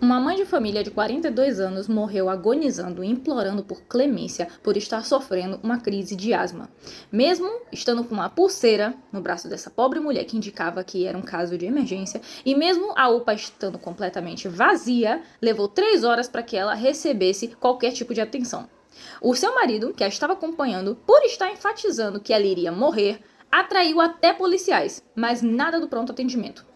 Uma mãe de família de 42 anos morreu agonizando e implorando por clemência por estar sofrendo uma crise de asma. Mesmo estando com uma pulseira no braço dessa pobre mulher que indicava que era um caso de emergência, e mesmo a UPA estando completamente vazia, levou 3 horas para que ela recebesse qualquer tipo de atenção. O seu marido, que a estava acompanhando, por estar enfatizando que ela iria morrer, atraiu até policiais, mas nada do pronto atendimento.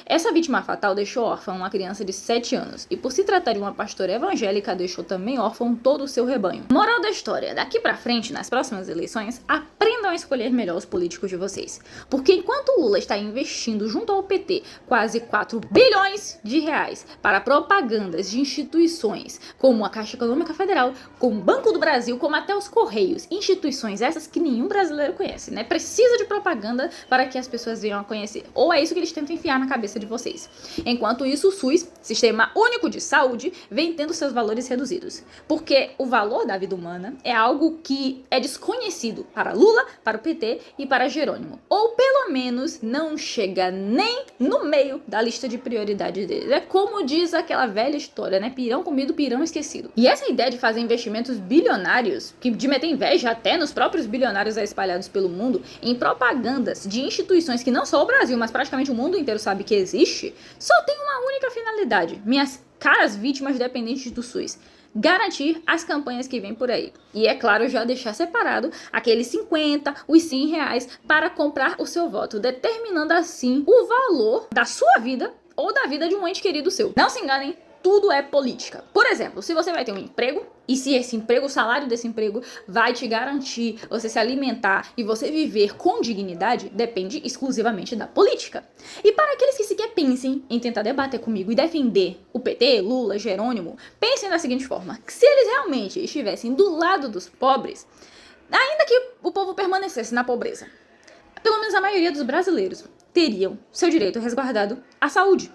Essa vítima fatal deixou órfã uma criança de 7 anos e, por se tratar de uma pastora evangélica, deixou também órfão todo o seu rebanho. Moral da história: daqui pra frente, nas próximas eleições, aprendam a escolher melhor os políticos de vocês. Porque enquanto Lula está investindo junto ao PT quase 4 bilhões de reais para propagandas de instituições como a Caixa Econômica Federal, como o Banco do Brasil, como até os Correios, instituições essas que nenhum brasileiro conhece, né? Precisa de propaganda para que as pessoas venham a conhecer. Ou é isso que eles tentam enfiar na cabeça de vocês. Enquanto isso, o SUS, Sistema Único de Saúde, vem tendo seus valores reduzidos. Porque o valor da vida humana é algo que é desconhecido para Lula, para o PT e para Jerônimo. Ou pelo menos não chega nem no meio da lista de prioridades deles. É como diz aquela velha história, né? Pirão comido, pirão esquecido. E essa ideia de fazer investimentos bilionários, de meter inveja até nos próprios bilionários espalhados pelo mundo, em propagandas de instituições que não só o Brasil, mas praticamente o mundo inteiro sabe que existe, só tem uma única finalidade: minhas caras vítimas dependentes do SUS. Garantir as campanhas que vêm por aí. E é claro, já deixar separado aqueles 50, os 100 reais para comprar o seu voto, determinando assim o valor da sua vida ou da vida de um ente querido seu. Não se enganem, tudo é política. Por exemplo, se você vai ter um emprego, e se esse emprego, o salário desse emprego vai te garantir você se alimentar e você viver com dignidade, depende exclusivamente da política. E para aqueles que sequer pensem em tentar debater comigo e defender o PT, Lula, Jerônimo, pensem da seguinte forma: que se eles realmente estivessem do lado dos pobres, ainda que o povo permanecesse na pobreza, pelo menos a maioria dos brasileiros teriam seu direito resguardado à saúde,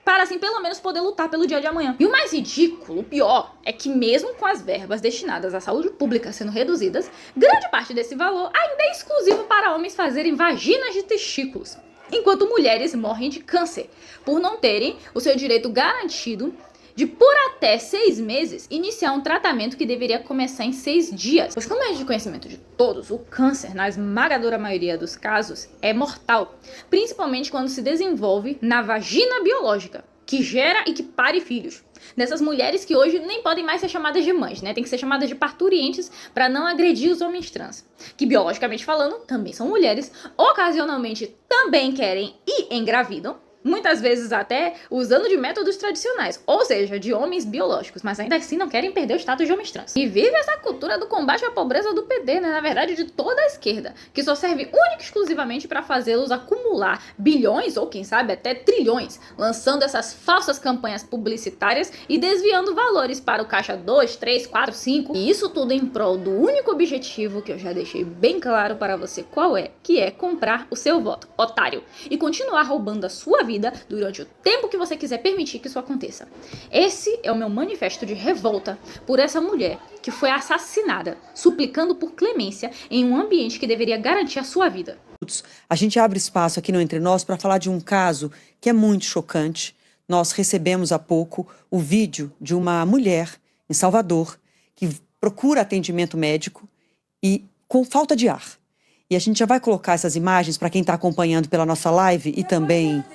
para assim pelo menos poder lutar pelo dia de amanhã. E o mais ridículo, o pior, é que mesmo com as verbas destinadas à saúde pública sendo reduzidas, grande parte desse valor ainda é exclusivo para homens fazerem vaginas de testículos, enquanto mulheres morrem de câncer por não terem o seu direito garantido de, por até 6 meses, iniciar um tratamento que deveria começar em 6 dias. Pois, como é de conhecimento de todos, o câncer, na esmagadora maioria dos casos, é mortal, principalmente quando se desenvolve na vagina biológica, que gera e que pare filhos. Dessas mulheres que hoje nem podem mais ser chamadas de mães, né? Tem que ser chamadas de parturientes para não agredir os homens trans, que biologicamente falando também são mulheres, ocasionalmente também querem e engravidam, muitas vezes até usando de métodos tradicionais, ou seja, de homens biológicos, mas ainda assim não querem perder o status de homens trans. E vive essa cultura do combate à pobreza do PD, né? Na verdade, de toda a esquerda, que só serve única e exclusivamente para fazê-los acumular bilhões, ou quem sabe até trilhões, lançando essas falsas campanhas publicitárias e desviando valores para o caixa 2, 3, 4, 5. E isso tudo em prol do único objetivo que eu já deixei bem claro para você qual é, que é comprar o seu voto, otário, e continuar roubando a sua vida durante o tempo que você quiser permitir que isso aconteça. Esse é o meu manifesto de revolta por essa mulher que foi assassinada, suplicando por clemência em um ambiente que deveria garantir a sua vida. A gente abre espaço aqui no Entre Nós para falar de um caso que é muito chocante. Nós recebemos há pouco o vídeo de uma mulher em Salvador que procura atendimento médico e com falta de ar. E a gente já vai colocar essas imagens para quem está acompanhando pela nossa live e também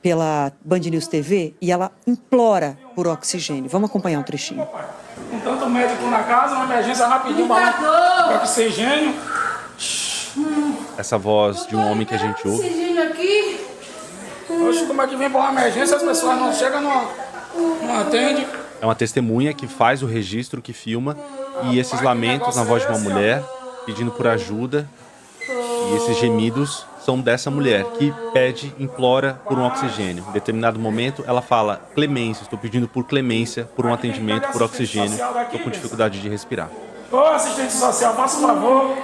pela Band News TV, e ela implora por oxigênio. Vamos acompanhar um trechinho. Com tanto médico na casa, uma emergência rapidinho, balão de oxigênio. Essa voz de um homem que a gente ouve. Oxigênio aqui. Oxe, como é que vem para uma emergência, as pessoas não chegam, não atendem. É uma testemunha que faz o registro, que filma, e esses lamentos na voz de uma mulher pedindo por ajuda, e esses gemidos são dessa mulher que pede, implora por um oxigênio. Em determinado momento ela fala: clemência, estou pedindo por clemência, por um atendimento, por oxigênio, estou com dificuldade de respirar. Ô, assistente social, faça um favor.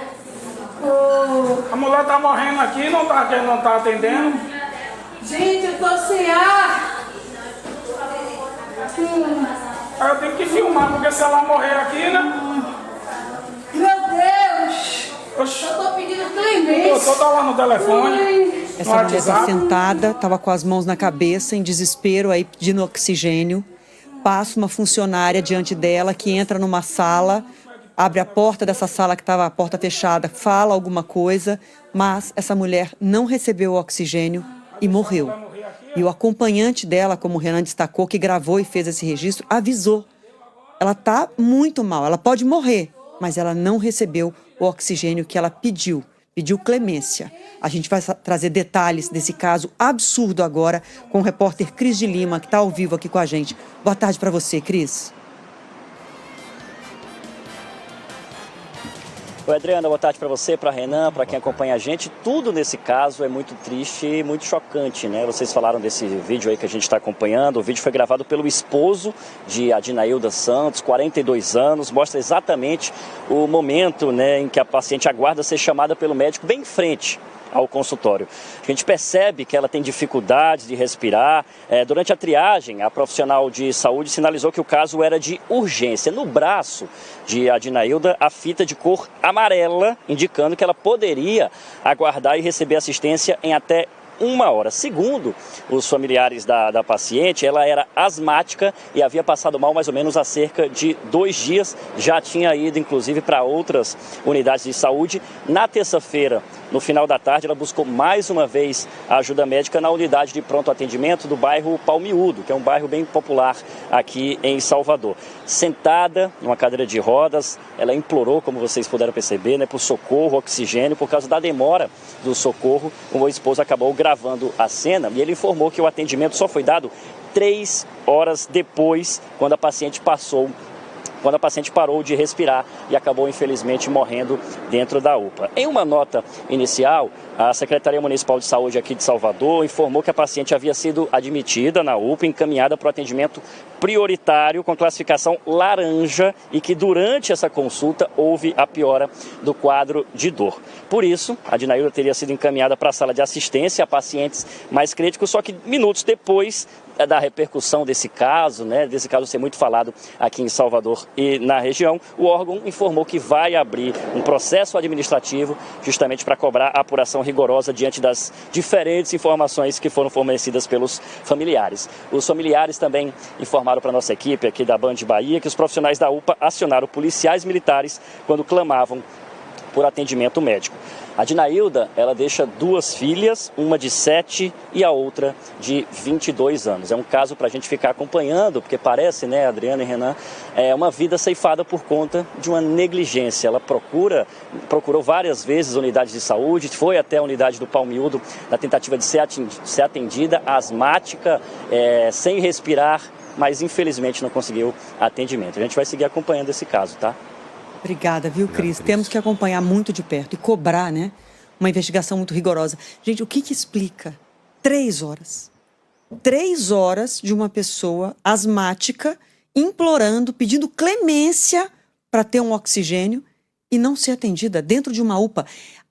A mulher tá morrendo aqui, não tá atendendo. Gente, eu tô sem ar. Aí eu tenho que filmar, porque se ela morrer aqui, né? Meu Deus! Oxi. Eu tô pedindo clemência. Eu tô lá no telefone. Essa mulher está sentada, estava com as mãos na cabeça, em desespero, aí pedindo oxigênio. Passa uma funcionária diante dela que entra numa sala, abre a porta dessa sala que estava a porta fechada, fala alguma coisa, mas essa mulher não recebeu o oxigênio e morreu. E o acompanhante dela, como o Renan destacou, que gravou e fez esse registro, avisou. Ela está muito mal, ela pode morrer, mas ela não recebeu o oxigênio que ela pediu. Pediu clemência. A gente vai trazer detalhes desse caso absurdo agora com o repórter Cris de Lima, que está ao vivo aqui com a gente. Boa tarde para você, Cris. Oi, Adriana, boa tarde para você, para Renan, para quem acompanha a gente. Tudo nesse caso é muito triste e muito chocante, né? Vocês falaram desse vídeo aí que a gente está acompanhando. O vídeo foi gravado pelo esposo de Adinailda Santos, 42 anos. Mostra exatamente o momento, né, em que a paciente aguarda ser chamada pelo médico bem em frente ao consultório. A gente percebe que ela tem dificuldades de respirar. Durante a triagem, a profissional de saúde sinalizou que o caso era de urgência. No braço de Adinailda, a fita de cor amarela, indicando que ela poderia aguardar e receber assistência em até 1 hora. Segundo os familiares da paciente, ela era asmática e havia passado mal mais ou menos há cerca de 2 dias. Já tinha ido, inclusive, para outras unidades de saúde. Na terça-feira, no final da tarde, ela buscou mais uma vez a ajuda médica na unidade de pronto atendimento do bairro Palmiúdo, que é um bairro bem popular aqui em Salvador. Sentada numa cadeira de rodas, ela implorou, como vocês puderam perceber, né, por socorro, oxigênio. Por causa da demora do socorro, o esposo acabou gravando a cena e ele informou que o atendimento só foi dado 3 horas depois, quando a paciente parou de respirar e acabou, infelizmente, morrendo dentro da UPA. Em uma nota inicial, a Secretaria Municipal de Saúde aqui de Salvador informou que a paciente havia sido admitida na UPA, encaminhada para o atendimento prioritário com classificação laranja e que durante essa consulta houve a piora do quadro de dor. Por isso, a Adinailda teria sido encaminhada para a sala de assistência a pacientes mais críticos, só que minutos depois da repercussão desse caso, né, desse caso ser muito falado aqui em Salvador e na região, o órgão informou que vai abrir um processo administrativo justamente para cobrar a apuração rigorosa diante das diferentes informações que foram fornecidas pelos familiares. Os familiares também informaram para a nossa equipe aqui da Band Bahia que os profissionais da UPA acionaram policiais militares quando clamavam por atendimento médico. A Adinailda, ela deixa 2 filhas, uma de 7 e a outra de 22 anos. É um caso para a gente ficar acompanhando, porque parece, né, Adriana e Renan, é uma vida ceifada por conta de uma negligência. Ela procurou várias vezes unidades de saúde, foi até a unidade do Palmiúdo na tentativa de ser atendida, asmática, sem respirar, mas infelizmente não conseguiu atendimento. A gente vai seguir acompanhando esse caso, tá? Obrigada, viu, Cris? Temos que acompanhar muito de perto e cobrar, né? Uma investigação muito rigorosa. Gente, o que explica 3 horas? 3 horas de uma pessoa asmática implorando, pedindo clemência para ter um oxigênio e não ser atendida dentro de uma UPA.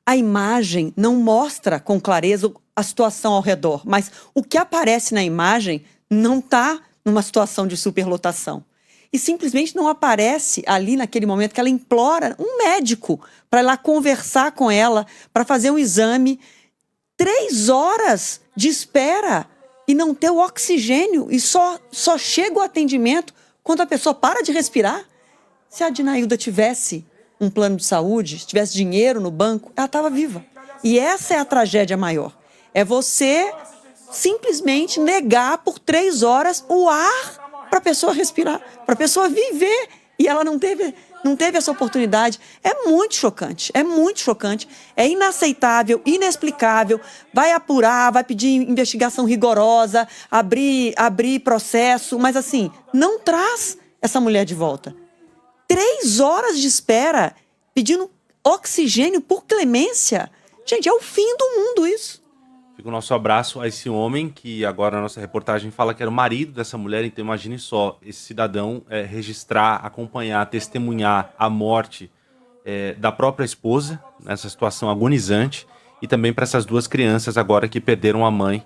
A imagem não mostra com clareza a situação ao redor, mas o que aparece na imagem não está numa situação de superlotação. E simplesmente não aparece ali naquele momento que ela implora um médico para ir lá conversar com ela, para fazer um exame. 3 horas de espera e não ter o oxigênio e só chega o atendimento quando a pessoa para de respirar. Se a Adinailda tivesse um plano de saúde, tivesse dinheiro no banco, ela estava viva. E essa é a tragédia maior. É você simplesmente negar por 3 horas o ar para a pessoa respirar, para a pessoa viver. E ela não teve essa oportunidade. É muito chocante, é inaceitável, inexplicável. Vai apurar, vai pedir investigação rigorosa, abrir processo, mas assim, não traz essa mulher de volta. 3 horas de espera, pedindo oxigênio por clemência. Gente, é o fim do mundo isso. Fica o nosso abraço a esse homem, que agora na nossa reportagem fala que era o marido dessa mulher. Então imagine só, esse cidadão registrar, acompanhar, testemunhar a morte da própria esposa, nessa situação agonizante, e também para essas 2 crianças agora que perderam a mãe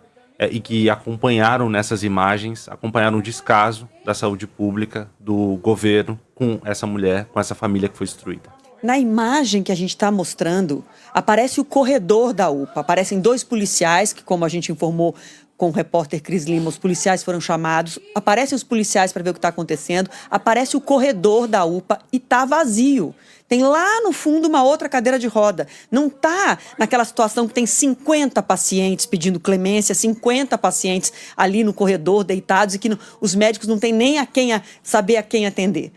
e que acompanharam nessas imagens, acompanharam o descaso da saúde pública, do governo com essa mulher, com essa família que foi destruída. Na imagem que a gente está mostrando, aparece o corredor da UPA, aparecem 2 policiais, que como a gente informou com o repórter Cris Lima, os policiais foram chamados, aparecem os policiais para ver o que está acontecendo, aparece o corredor da UPA e está vazio. Tem lá no fundo uma outra cadeira de roda. Não está naquela situação que tem 50 pacientes pedindo clemência, 50 pacientes ali no corredor deitados e que os médicos não têm nem saber a quem atender.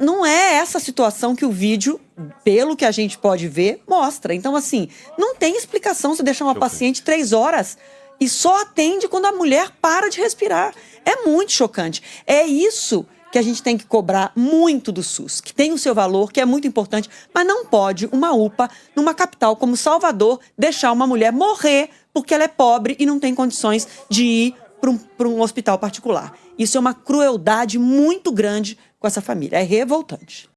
Não é essa situação que o vídeo, pelo que a gente pode ver, mostra. Então, assim, não tem explicação se deixar uma paciente 3 horas e só atende quando a mulher para de respirar. É muito chocante. É isso que a gente tem que cobrar muito do SUS, que tem o seu valor, que é muito importante, mas não pode uma UPA, numa capital como Salvador, deixar uma mulher morrer porque ela é pobre e não tem condições de ir para um hospital particular. Isso é uma crueldade muito grande com essa família. É revoltante.